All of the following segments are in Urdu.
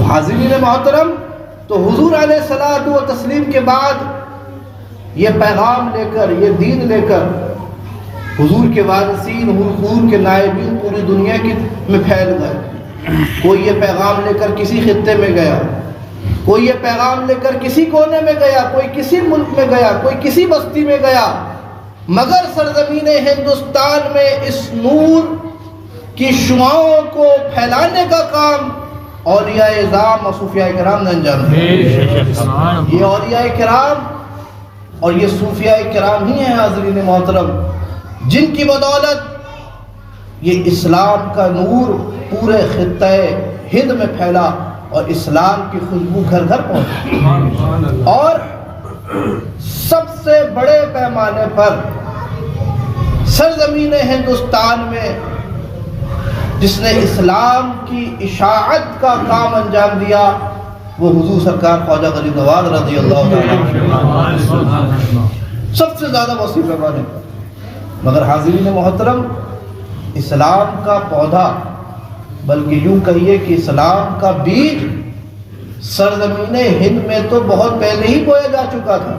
حاضرین محترم، تو حضور علیہ الصلوۃ والتسلیم کے بعد یہ پیغام لے کر، یہ دین لے کر حضور کے وارثین، حضور کے نائبین پوری دنیا میں پھیل گئے۔ کوئی یہ پیغام لے کر کسی خطے میں گیا، کوئی یہ پیغام لے کر کسی کونے میں گیا، کوئی کسی ملک میں گیا، کوئی کسی بستی میں گیا، مگر سرزمین ہندوستان میں اس نور کی شعاعوں کو پھیلانے کا کام اولیاء اعظام اور صوفیاء کرام نے انجام دیا۔ یہ اولیاء کرام اور یہ صوفیاء کرام ہی ہیں حاضرین محترم، جن کی بدولت یہ اسلام کا نور پورے خطہ ہند میں پھیلا اور اسلام کی خوشبو گھر گھر پہنچی۔ اور سب سے بڑے پیمانے پر سرزمین ہندوستان میں جس نے اسلام کی اشاعت کا کام انجام دیا وہ حضور سرکار خواجہ غریب نواز رضی اللہ تعالیٰ سب سے زیادہ وسیع پیمانے پر۔ مگر حاضرین محترم، اسلام کا پودا، بلکہ یوں کہیے کہ اسلام کا بیج سرزمین ہند میں تو بہت پہلے ہی بویا جا چکا تھا۔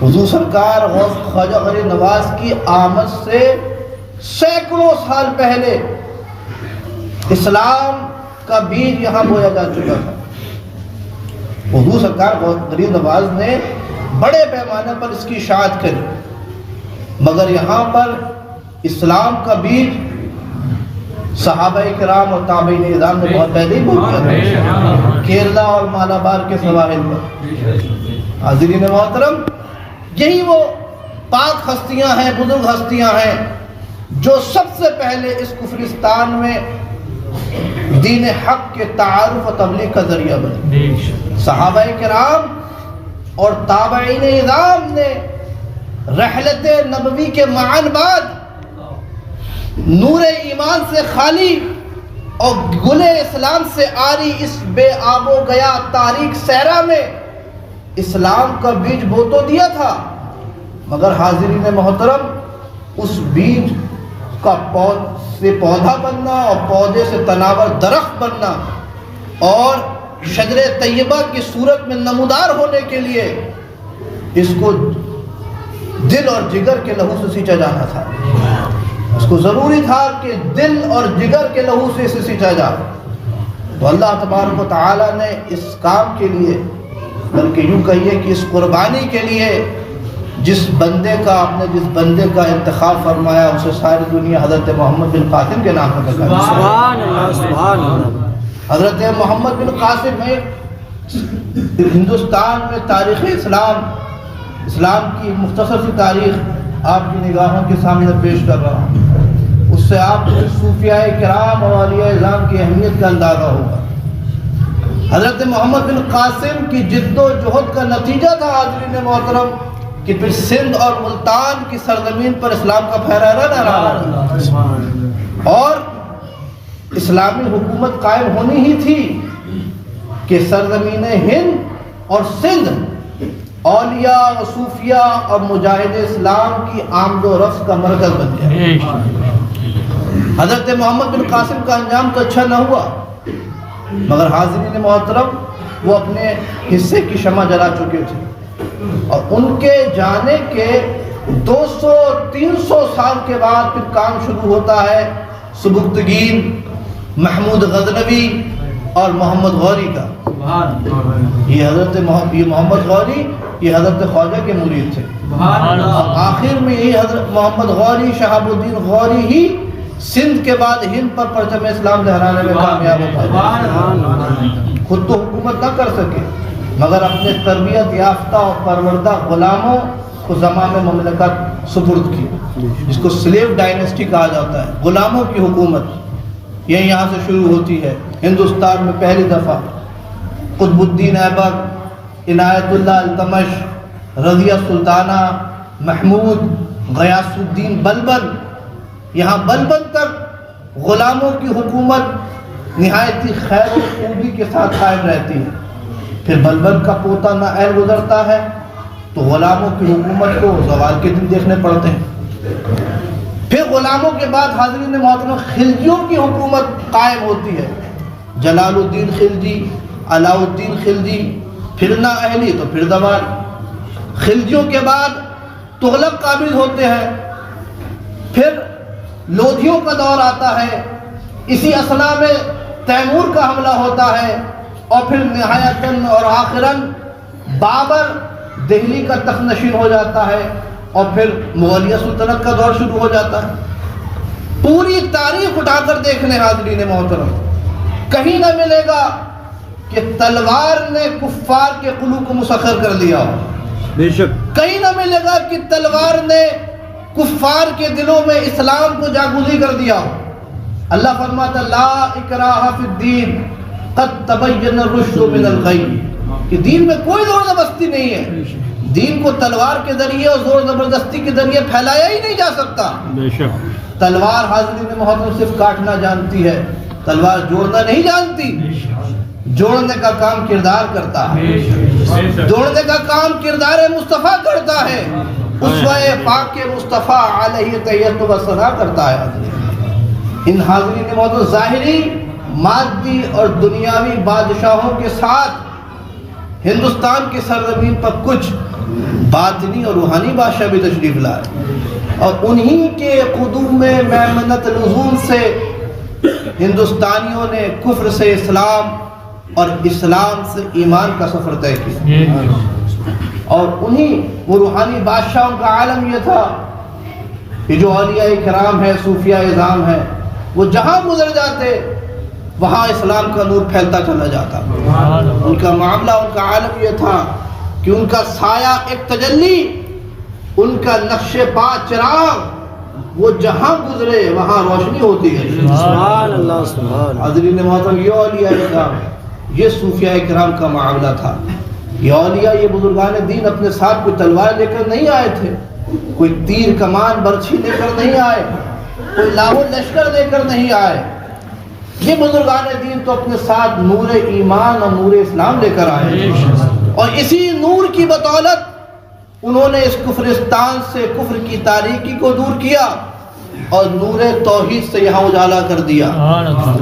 حضور سرکار خواجہ غریب نواز کی آمد سے سینکڑوں سال پہلے اسلام کا بیج یہاں بویا جا چکا تھا۔ حضور سرکار غریب نواز نے بڑے پیمانے پر اس کی اشاعت کری، مگر یہاں پر اسلام کا بیج صحابہ کرام اور تابعین اعظام نے بہت پہلے ہی بو دیا تھا، کیرلا اور مالابار کے سواحل پر۔ حاضرین محترم، یہی وہ پاک ہستیاں ہیں، بزرگ ہستیاں ہیں جو سب سے پہلے اس کفرستان میں دین حق کے تعارف و تبلیغ کا ذریعہ بنے۔ صحابہ کرام اور تابعین اعظام نے رحلت نبوی کے معاً بعد نور ایمان سے خالی اور گل اسلام سے آری اس بے آب و گیا تاریک صحرا میں اسلام کا بیج بو تو دیا تھا، مگر حاضرین محترم اس بیج کا پودا بننا اور پودے سے تناور درخت بننا اور شجر طیبہ کی صورت میں نمودار ہونے کے لیے اس کو دل اور جگر کے لہو سے سینچا جانا تھا۔ اس کو ضروری تھا کہ دل اور جگر کے لہو سے اسے سینچا جائے۔ تو اللہ تبارک و تعالیٰ نے اس کام کے لیے، بلکہ یوں کہیے کہ اس قربانی کے لیے جس بندے کا انتخاب فرمایا اسے ساری دنیا حضرت محمد بن قاسم کے نام پر کرتا ہے۔ سبحان اللہ، سبحان اللہ۔ حضرت محمد بن قاسم ہے ہندوستان میں تاریخ اسلام کی مختصر سی تاریخ آپ کی نگاہوں کے سامنے پیش کر رہا ہوں، اس سے آپ کو صوفیاء کرام اور اولیاء اعظام کی اہمیت کا اندازہ ہوگا۔ حضرت محمد بن قاسم کی جد و جہد کا نتیجہ تھا حاضرین محترم کہ پھر سندھ اور ملتان کی سرزمین پر اسلام کا پھیلانا رہا اور اسلامی حکومت قائم ہونی ہی تھی کہ سرزمین ہند اور سندھ اولیاء و صوفیاء اور مجاہد اسلام کی آمد و رفت کا مرکز بن گیا۔ حضرت محمد بن قاسم کا انجام تو اچھا نہ ہوا، مگر حاضرین محترم وہ اپنے حصے کی شمع جلا چکے تھے، اور ان کے جانے کے 200-300 سال کے بعد پھر کام شروع ہوتا ہے سبکتگین، محمود غزنوی اور محمد غوری کا۔ یہ محمد غوری یہ حضرت خواجہ کے مرید تھے، اور آخر میں یہ حضرت محمد غوری شہاب الدین غوری ہی سندھ کے بعد ہند پر پرچم اسلام لہرانے میں کامیاب ہوتا ہے۔ خود تو حکومت نہ کر سکے، مگر اپنے تربیت یافتہ اور پروردہ غلاموں کو زمام مملکت سپرد کی، جس کو سلیو ڈائنسٹی کہا جاتا ہے، غلاموں کی حکومت۔ یہ یہاں سے شروع ہوتی ہے ہندوستان میں پہلی دفعہ۔ قطب الدین ایبک، عنایت اللہ التمش، رضیہ سلطانہ، محمود، غیاث الدین بلبن، یہاں بلبن تک غلاموں کی حکومت نہایت ہی خیر و خوبی کے ساتھ قائم رہتی ہے۔ پھر بلبن کا پوتا نائل گزرتا ہے تو غلاموں کی حکومت کو زوال کے دن دیکھنے پڑتے ہیں۔ پھر غلاموں کے بعد حاضرین محترم خلجیوں کی حکومت قائم ہوتی ہے، جلال الدین خلجی، علاء الدین خلجی، پھر نااہلی تو پھر دمار۔ خلجیوں کے بعد تغلق قابض ہوتے ہیں، پھر لودھیوں کا دور آتا ہے، اسی اثنا میں تیمور کا حملہ ہوتا ہے، اور پھر نہایتاً اور آخراً بابر دہلی کا تخت نشین ہو جاتا ہے، اور پھر مغلیہ سلطنت کا دور شروع ہو جاتا ہے۔ پوری تاریخ اٹھا کر دیکھ لیں حاضرین محترم، کہیں نہ ملے گا کہ تلوار نے کفار کے قلوب کو مسخر کر دیا ہو، بے شک کہیں نہ ملے گا کہ تلوار نے کفار کے دلوں میں اسلام کو جاگوزی کر دیا ہو۔ اللہ فرماتا لا اکراہ فی الدین قد تبین الرشد من الغی، کہ دین میں کوئی زور زبردستی نہیں ہے، دین کو تلوار کے ذریعے اور زور زبردستی کے ذریعے پھیلایا ہی نہیں جا سکتا۔ بے شک تلوار حاضرین محترم صرف کاٹنا جانتی ہے، تلوار جوڑنا نہیں جانتی۔ جوڑنے کا کام کردار کرتا ہے، جوڑنے کا کام کردار مصطفیٰ کرتا ہے، اسوہ پاک کے مصطفیٰ علیہ تحیت و ثنا کرتا ہے۔ ان حاضرین محترم ظاہری مادی اور دنیاوی بادشاہوں کے ساتھ ہندوستان کی سرزمین پر کچھ باطنی اور روحانی بادشاہ بھی تشریف لائے، اور انہی کے قدوم میمنت لزوم سے ہندوستانیوں نے کفر سے اسلام اور اسلام سے ایمان کا سفر طے کیا۔ اور انہی وہ روحانی بادشاہوں کا عالم یہ تھا کہ جو اولیاء کرام ہے، صوفیاء اعظام ہے، وہ جہاں گزر جاتے وہاں اسلام کا نور پھیلتا چلا جاتا۔ ان کا معاملہ، ان کا عالم یہ تھا کہ ان کا سایہ ایک تجلی، ان کا نقش پا چراغ، وہ جہاں گزرے وہاں روشنی ہوتی ہے۔ سبحان اللہ سبحان حاضرین محترم، یہ اولیاء کرام، یہ صوفیاء کرام کا معاملہ تھا۔ یہ اولیاء، یہ بزرگان دین اپنے ساتھ کوئی تلوار لے کر نہیں آئے تھے، کوئی تیر کمان برچھی لے کر نہیں آئے، کوئی لاہو لشکر لے کر نہیں آئے۔ یہ بزرگان دین تو اپنے ساتھ نور ایمان اور نور اسلام لے کر آئے، اور اسی نور کی بدولت انہوں نے اس کفرستان سے کفر کی تاریکی کو دور کیا اور نور توحید سے یہاں اجالا کر دیا،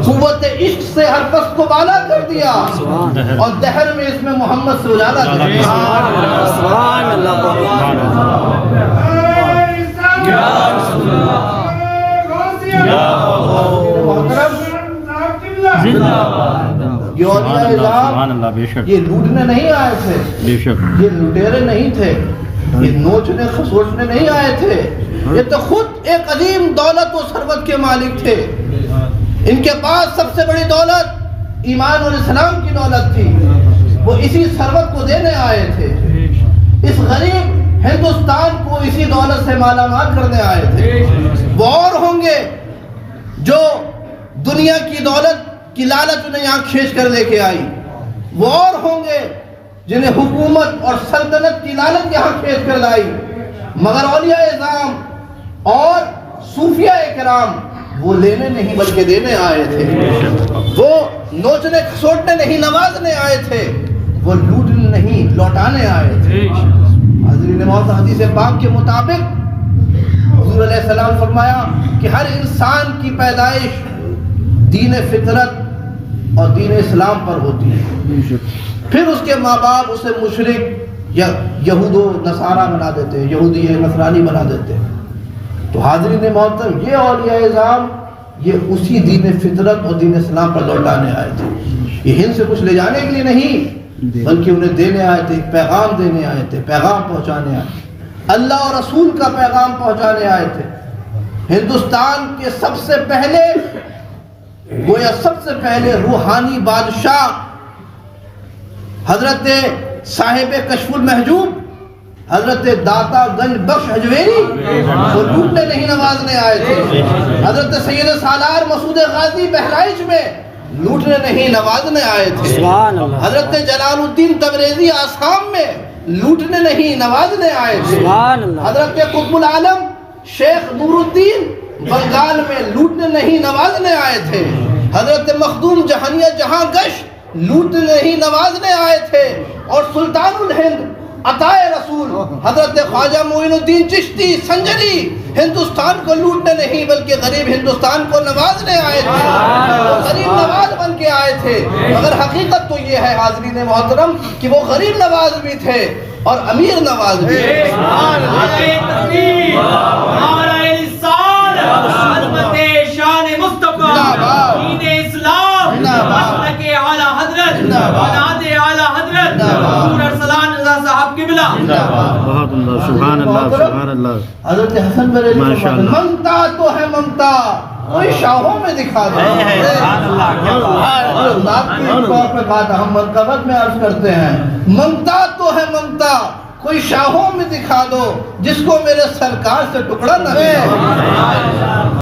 قوت عشق سے ہر پس کو بالا کر دیا، اور دہر میں اس میں محمد سے اجالا کر دیا۔ سبحان اللہ یہ اولیاء اعظام یہ لوٹنے نہیں آئے تھے، یہ لٹیرے نہیں تھے، یہ نوچنے خسوٹنے نہیں آئے تھے، یہ تو خود ایک عظیم دولت و ثروت کے مالک تھے۔ ان کے پاس سب سے بڑی دولت ایمان اور اسلام کی دولت تھی، وہ اسی ثروت کو دینے آئے تھے، اس غریب ہندوستان کو اسی دولت سے مالا مال کرنے آئے تھے۔ وہ اور ہوں گے جو دنیا کی دولت کی لالچ انہیں آنکھ کھینچ کر لے کے آئی، وہ اور ہوں گے جنہیں حکومت اور سلطنت کی لالچ یہاں کھینچ کر لائی، مگر اولیاء اعظام اور صوفیاء کرام وہ لینے نہیں بلکہ دینے آئے تھے، وہ نوچنے کھسوٹنے نہیں نوازنے آئے تھے، وہ لوٹنے نہیں لوٹانے آئے تھے۔ حضرین محترم، حدیث پاک کے مطابق حضور علیہ السلام فرمایا کہ ہر انسان کی پیدائش دین فطرت اور دین اسلام پر ہوتی ہے، پھر اس کے ماں باپ اسے مشرک یا یہود و نصارہ بنا دیتے ہیں، یہودی یا نصرانی بنا دیتے ہیں۔ تو حاضرین محترم، یہ اولیاء اعظام یہ اسی دین فطرت اور دین اسلام پر لوٹانے آئے تھے۔ یہ ہند سے کچھ لے جانے کے لیے نہیں بلکہ انہیں دینے آئے تھے، پیغام دینے آئے تھے، پیغام پہنچانے آئے تھے، اللہ اور رسول کا پیغام پہنچانے آئے تھے۔ ہندوستان کے سب سے پہلے گویا سب سے پہلے روحانی بادشاہ حضرت صاحب کشف المحجوب حضرت داتا گنج بخش حجویری وہ لوٹنے نہیں نوازنے آئے تھے، حضرت سید سالار مسعود غازی بہرائچ میں لوٹنے نہیں نوازنے آئے تھے، حضرت جلال الدین تبریزی آسام میں لوٹنے نہیں نوازنے آئے تھے، حضرت قطب العالم شیخ نور الدین بنگال میں لوٹنے نہیں نوازنے آئے تھے، حضرت مخدوم جہانیہ جہاں گش لوٹنے نہیں نوازنے آئے تھے، اور سلطان الہند عطائے رسول حضرت خواجہ معین الدین چشتی سنجری ہندوستان کو لوٹنے نہیں بلکہ غریب ہندوستان کو نوازنے آئے تھے، وہ غریب نواز بن کے آئے تھے۔ مگر حقیقت تو یہ ہے حاضرین محترم کہ وہ غریب نواز بھی تھے اور امیر نواز بھی تھے۔ شان مصطفیٰ دین اسلام مسلک اعلیٰ حضرت اولاد اعلیٰ حضرت حضور ارسلان رضا صاحب قبلہ۔ بہت اللہ، سبحان اللہ، سبحان اللہ۔ حضرت حسن بریلوی فرماتے ہیں ممتا تو ہے ممتا، کوئی شاہوں میں دکھا دو۔ اور ذات کی طور پہ بات ہم منقبت میں عرض کرتے ہیں، ممتا تو ہے ممتا، کوئی شاہوں میں دکھا دو جس کو میرے سرکار سے ٹکڑا نہ ملے۔